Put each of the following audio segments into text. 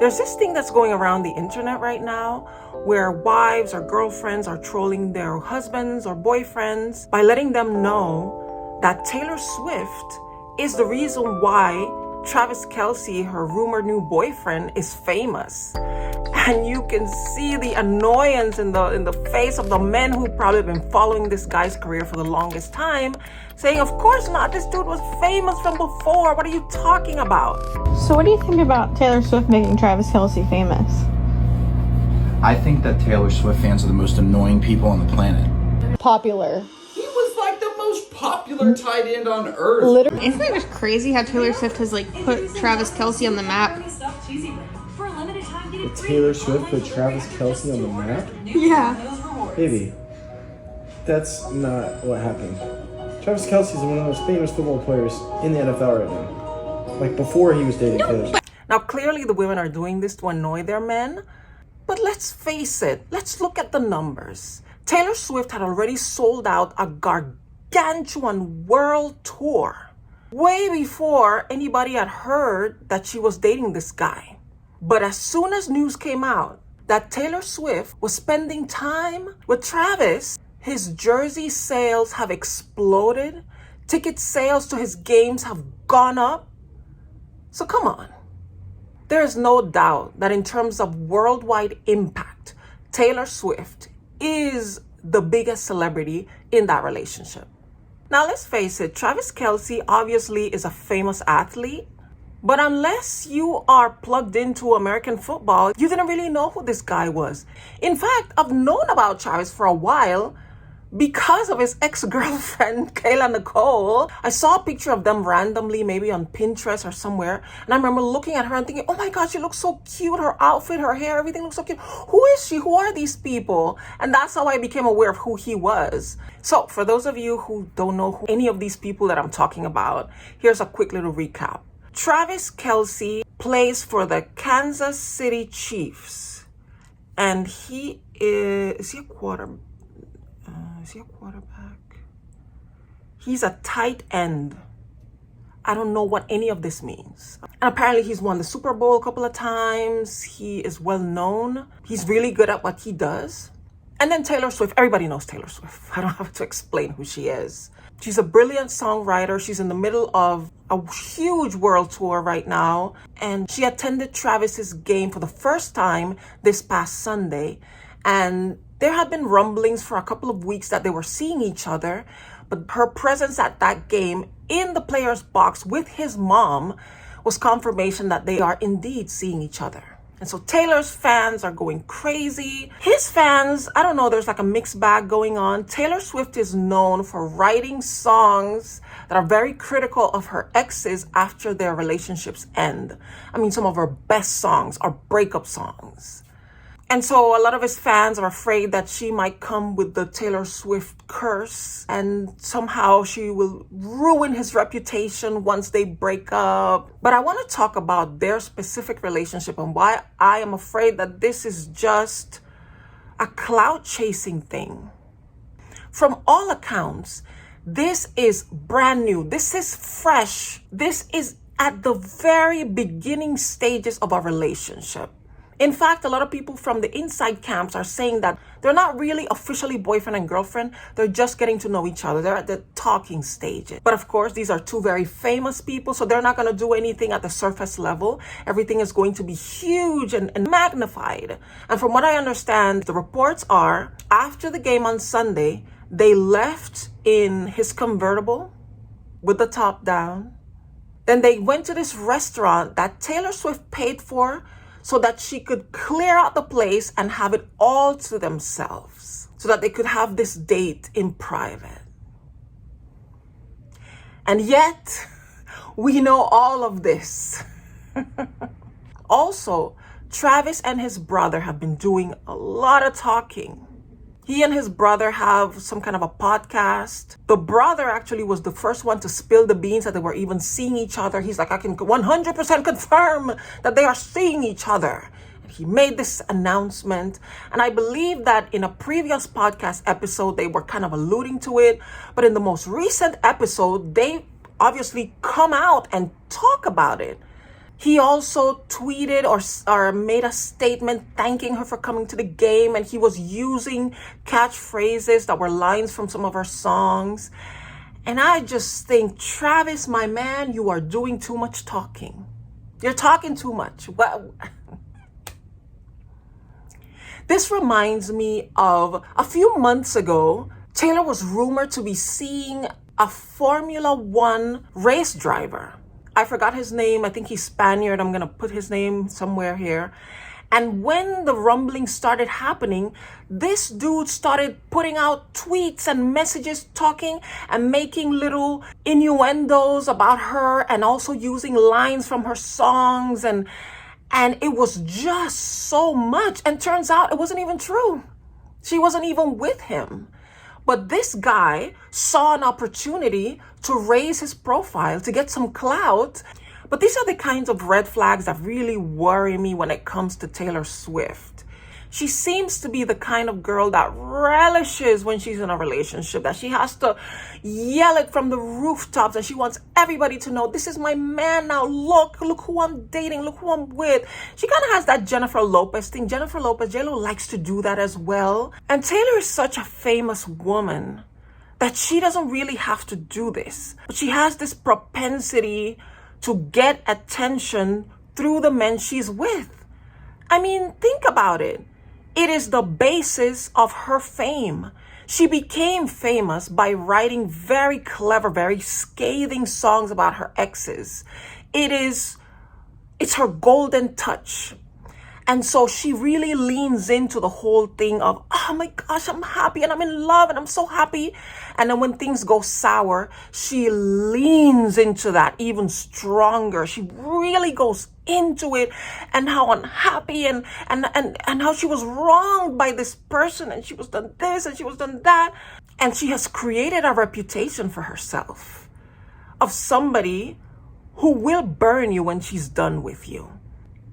There's this thing that's going around the internet right now where wives or girlfriends are trolling their husbands or boyfriends by letting them know that Taylor Swift is the reason why Travis Kelce, her rumored new boyfriend, is famous. And you can see the annoyance in the face of the men who've probably been following this guy's career for the longest time, saying, of course not, this dude was famous from before. What are you talking about? So what do you think about Taylor Swift making Travis Kelce famous? I think that Taylor Swift fans are the most annoying people on the planet. Popular. He was like the most popular tight end on earth. Literally. Isn't it just crazy how Taylor Swift has put Travis Kelce on the map? Taylor Swift put Travis Kelce on the map? Yeah. Baby, that's not what happened. Travis Kelce is one of the most famous football players in the NFL right now. Like before he was dating Taylor Swift. Now, clearly the women are doing this to annoy their men, but let's face it, let's look at the numbers. Taylor Swift had already sold out a gargantuan world tour way before anybody had heard that she was dating this guy. But as soon as news came out that Taylor Swift was spending time with Travis, his jersey sales have exploded. Ticket sales to his games have gone up. So come on. There is no doubt that in terms of worldwide impact, Taylor Swift is the biggest celebrity in that relationship. Now let's face it, Travis Kelce obviously is a famous athlete. But unless you are plugged into American football, you didn't really know who this guy was. In fact, I've known about Travis for a while because of his ex-girlfriend, Kayla Nicole. I saw a picture of them randomly, maybe on Pinterest or somewhere. And I remember looking at her and thinking, oh my God, she looks so cute. Her outfit, her hair, everything looks so cute. Who is she? Who are these people? And that's how I became aware of who he was. So for those of you who don't know who any of these people that I'm talking about, here's a quick little recap. Travis Kelce plays for the Kansas City Chiefs, and he is he a quarterback? He's a tight end. I don't know what any of this means. And apparently he's won the Super Bowl a couple of times. He is well known. He's really good at what he does. And then Taylor Swift, everybody knows Taylor Swift. I don't have to explain who she is. She's a brilliant songwriter. She's in the middle of a huge world tour right now. And she attended Travis's game for the first time this past Sunday. And there had been rumblings for a couple of weeks that they were seeing each other. But her presence at that game in the player's box with his mom was confirmation that they are indeed seeing each other. And so Taylor's fans are going crazy. His fans, I don't know, there's like a mixed bag going on. Taylor Swift is known for writing songs that are very critical of her exes after their relationships end. I mean, some of her best songs are breakup songs. And so a lot of his fans are afraid that she might come with the Taylor Swift curse and somehow she will ruin his reputation once they break up. But I want to talk about their specific relationship and why I am afraid that this is just a clout chasing thing. From all accounts, this is brand new. This is fresh. This is at the very beginning stages of a relationship. In fact, a lot of people from the inside camps are saying that they're not really officially boyfriend and girlfriend. They're just getting to know each other. They're at the talking stage. But of course, these are two very famous people, so they're not going to do anything at the surface level. Everything is going to be huge and magnified. And from what I understand, the reports are after the game on Sunday, they left in his convertible with the top down. Then they went to this restaurant that Taylor Swift paid for so that she could clear out the place and have it all to themselves, so that they could have this date in private. And yet, we know all of this. Also, Travis and his brother have been doing a lot of talking. He and his brother have some kind of a podcast. The brother actually was the first one to spill the beans that they were even seeing each other. He's like, I can 100% confirm that they are seeing each other. And he made this announcement. And I believe that in a previous podcast episode, they were kind of alluding to it. But in the most recent episode, they obviously come out and talk about it. He also tweeted or made a statement thanking her for coming to the game, and he was using catchphrases that were lines from some of her songs. And I just think, Travis, my man, you are doing too much talking. You're talking too much. Well, this reminds me of a few months ago, Taylor was rumored to be seeing a Formula One race driver. I forgot his name. I think he's Spaniard. I'm going to put his name somewhere here. And when the rumblings started happening, this dude started putting out tweets and messages, talking and making little innuendos about her, and also using lines from her songs. And it was just so much. And turns out it wasn't even true. She wasn't even with him. But this guy saw an opportunity to raise his profile, to get some clout. But these are the kinds of red flags that really worry me when it comes to Taylor Swift. She seems to be the kind of girl that relishes when she's in a relationship, that she has to yell it from the rooftops, and she wants everybody to know, this is my man now. Look who I'm dating. Look who I'm with. She kind of has that Jennifer Lopez thing. Jennifer Lopez, J-Lo likes to do that as well. And Taylor is such a famous woman that she doesn't really have to do this. But she has this propensity to get attention through the men she's with. I mean, think about it. It is the basis of her fame. She became famous by writing very clever, very scathing songs about her exes. It's her golden touch. And so she really leans into the whole thing of, oh my gosh, I'm happy and I'm in love and I'm so happy. And then when things go sour, she leans into that even stronger. She really goes into it, and how unhappy and how she was wronged by this person, and she was done this and she was done that. And she has created a reputation for herself of somebody who will burn you when she's done with you.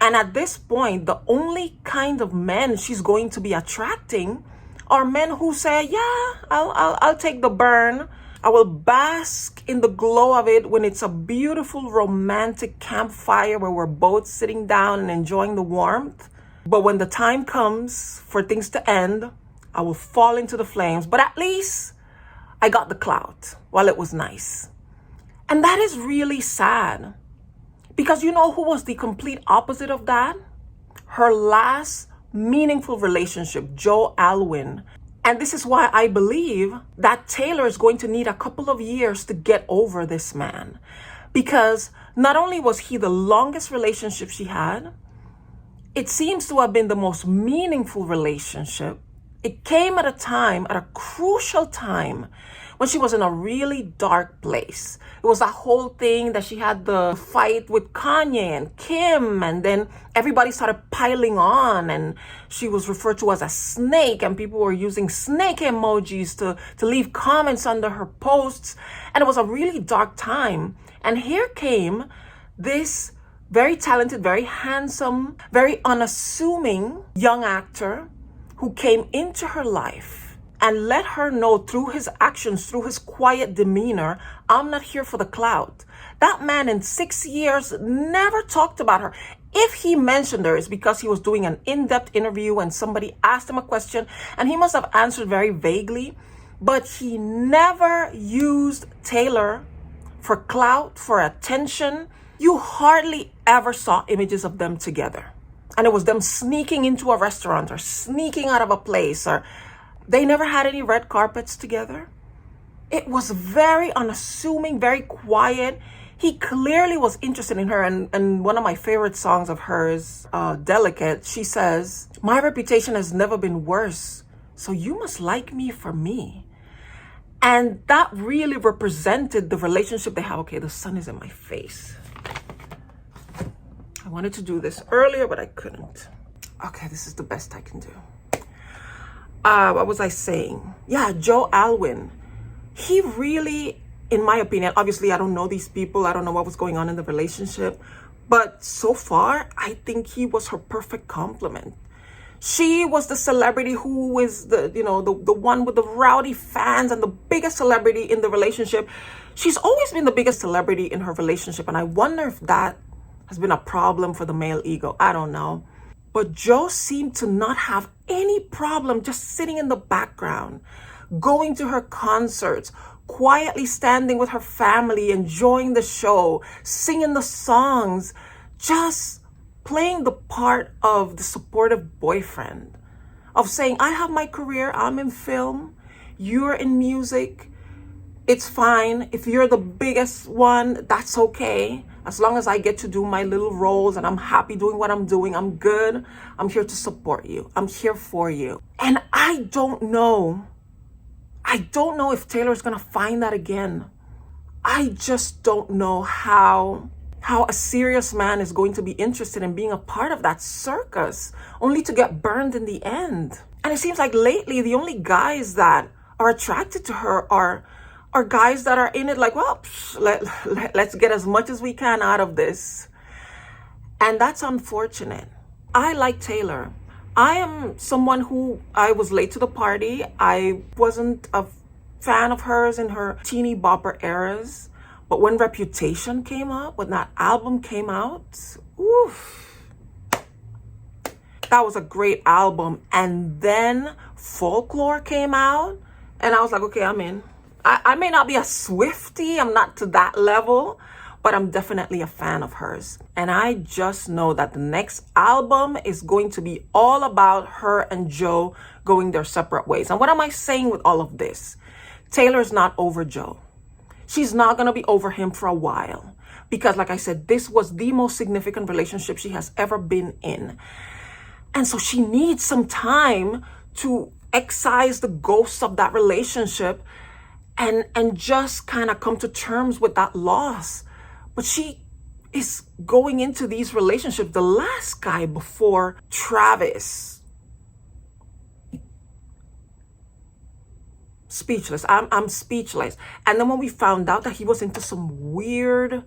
And at this point, the only kind of men she's going to be attracting are men who say, yeah, I'll take the burn. I will bask in the glow of it when it's a beautiful romantic campfire where we're both sitting down and enjoying the warmth. But when the time comes for things to end, I will fall into the flames. But at least I got the clout while it was nice. And that is really sad. Because you know who was the complete opposite of that? Her last meaningful relationship, Joe Alwyn. And this is why I believe that Taylor is going to need a couple of years to get over this man. Because not only was he the longest relationship she had, it seems to have been the most meaningful relationship. It came at a crucial time, when she was in a really dark place. It was that whole thing that she had the fight with Kanye and Kim, and then everybody started piling on, and she was referred to as a snake, and people were using snake emojis to leave comments under her posts. And it was a really dark time. And here came this very talented, very handsome, very unassuming young actor who came into her life and let her know through his actions, through his quiet demeanor, I'm not here for the clout. That man in 6 years never talked about her. If he mentioned her, it's because he was doing an in-depth interview and somebody asked him a question, and he must have answered very vaguely. But he never used Taylor for clout, for attention. You hardly ever saw images of them together. And it was them sneaking into a restaurant or sneaking out of a place, or they never had any red carpets together. It was very unassuming, very quiet. He clearly was interested in her. And one of my favorite songs of hers, Delicate, she says, my reputation has never been worse, so you must like me for me. And that really represented the relationship they have. Okay, the sun is in my face. I wanted to do this earlier, but I couldn't. Okay, this is the best I can do. What was I saying? Yeah, Joe Alwyn. He really, in my opinion, obviously I don't know these people. I don't know what was going on in the relationship. But so far, I think he was her perfect complement. She was the celebrity who is the one with the rowdy fans and the biggest celebrity in the relationship. She's always been the biggest celebrity in her relationship. And I wonder if that has been a problem for the male ego. I don't know. But Joe seemed to not have any problem just sitting in the background, going to her concerts, quietly standing with her family, enjoying the show, singing the songs, just playing the part of the supportive boyfriend, of saying, I have my career, I'm in film, you're in music, it's fine. If you're the biggest one, that's okay. As long as I get to do my little roles and I'm happy doing what I'm doing, I'm good. I'm here to support you. I'm here for you. And I don't know if Taylor's gonna find that again. I just don't know how a serious man is going to be interested in being a part of that circus, only to get burned in the end. And it seems like lately the only guys that are attracted to her are guys that are in it like, well, let's get as much as we can out of this. And that's unfortunate. I like Taylor. I am someone who, I was late to the party. I wasn't a fan of hers in her teeny bopper eras. But when Reputation came up, when that album came out, oof, that was a great album. And then Folklore came out, and I was like, okay, I'm in. I may not be a Swiftie, I'm not to that level, but I'm definitely a fan of hers. And I just know that the next album is going to be all about her and Joe going their separate ways. And what am I saying with all of this? Taylor's not over Joe. She's not going to be over him for a while. Because like I said, this was the most significant relationship she has ever been in. And so she needs some time to excise the ghosts of that relationship and just kind of come to terms with that loss. But she is going into these relationships. The last guy before Travis, speechless. I'm speechless. And then when we found out that he was into some weird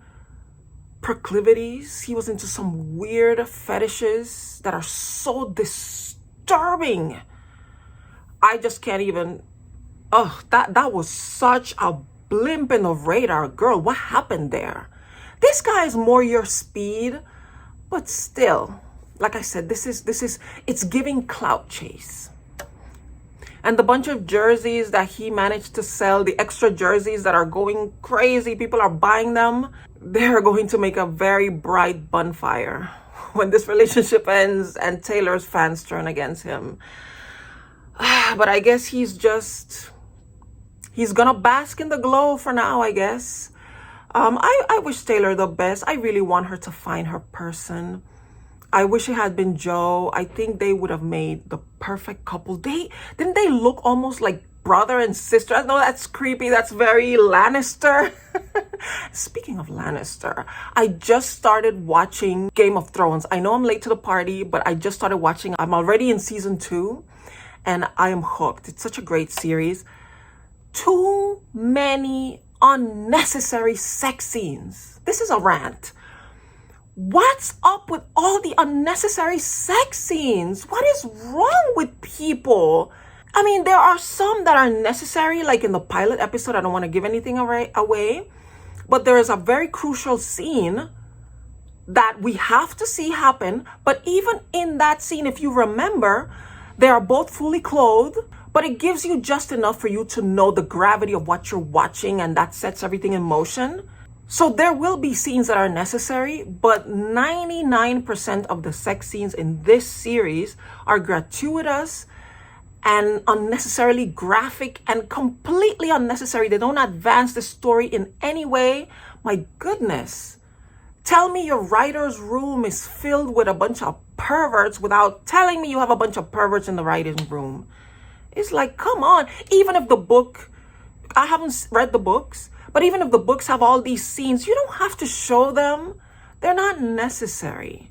proclivities, he was into some weird fetishes that are so disturbing, I just can't even. Oh, that was such a blimp in the radar. Girl, what happened there? This guy is more your speed, but still, like I said, it's giving clout chase. And the bunch of jerseys that he managed to sell, the extra jerseys that are going crazy, people are buying them, they're going to make a very bright bonfire when this relationship ends and Taylor's fans turn against him. But I guess he's gonna bask in the glow for now, I guess. I wish Taylor the best. I really want her to find her person. I wish it had been Joe. I think they would have made the perfect couple. Didn't they look almost like brother and sister? I know that's creepy. That's very Lannister. Speaking of Lannister, I just started watching Game of Thrones. I know I'm late to the party, but I just started watching. I'm already in season 2 and I am hooked. It's such a great series. Too many unnecessary sex scenes. This is a rant. What's up with all the unnecessary sex scenes? What is wrong with people? I mean, there are some that are necessary, like in the pilot episode. I don't want to give anything away, but there is a very crucial scene that we have to see happen. But even in that scene, if you remember, they are both fully clothed, but it gives you just enough for you to know the gravity of what you're watching, and that sets everything in motion. So there will be scenes that are necessary, but 99% of the sex scenes in this series are gratuitous and unnecessarily graphic and completely unnecessary. They don't advance the story in any way. My goodness. Tell me your writer's room is filled with a bunch of perverts without telling me you have a bunch of perverts in the writing room. It's like, come on. Even if the book, I haven't read the books, but even if the books have all these scenes, you don't have to show them. They're not necessary.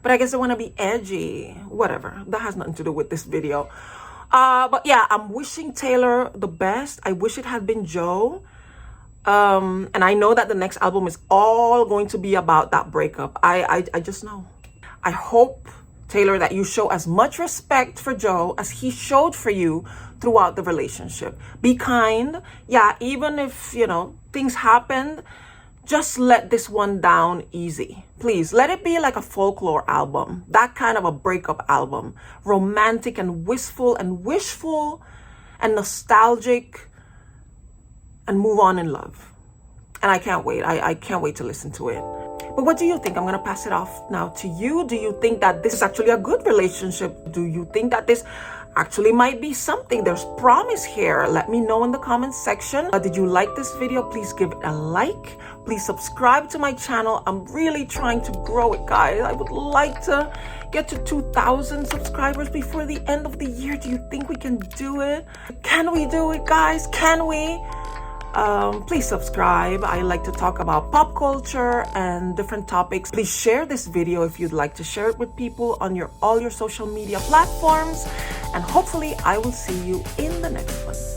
But I guess they want to be edgy. Whatever. That has nothing to do with this video. But yeah, I'm wishing Taylor the best. I wish it had been Joe. And I know that the next album is all going to be about that breakup. I just know. I hope, Taylor, that you show as much respect for Joe as he showed for you throughout the relationship. Be kind. Yeah, even if, things happened, just let this one down easy. Please, let it be like a folklore album, that kind of a breakup album, romantic and wistful and wishful and nostalgic, and move on in love. And I can't wait. I can't wait to listen to it. But what do you think? I'm going to pass it off now to you. Do you think that this is actually a good relationship? Do you think that this actually might be something? There's promise here. Let me know in the comments section. Did you like this video? Please give it a like. Please subscribe to my channel. I'm really trying to grow it, guys. I would like to get to 2,000 subscribers before the end of the year. Do you think we can do it? Can we do it, guys? Can we? Please subscribe. I like to talk about pop culture and different topics. Please share this video if you'd like to share it with people on all your social media platforms. And hopefully I will see you in the next one.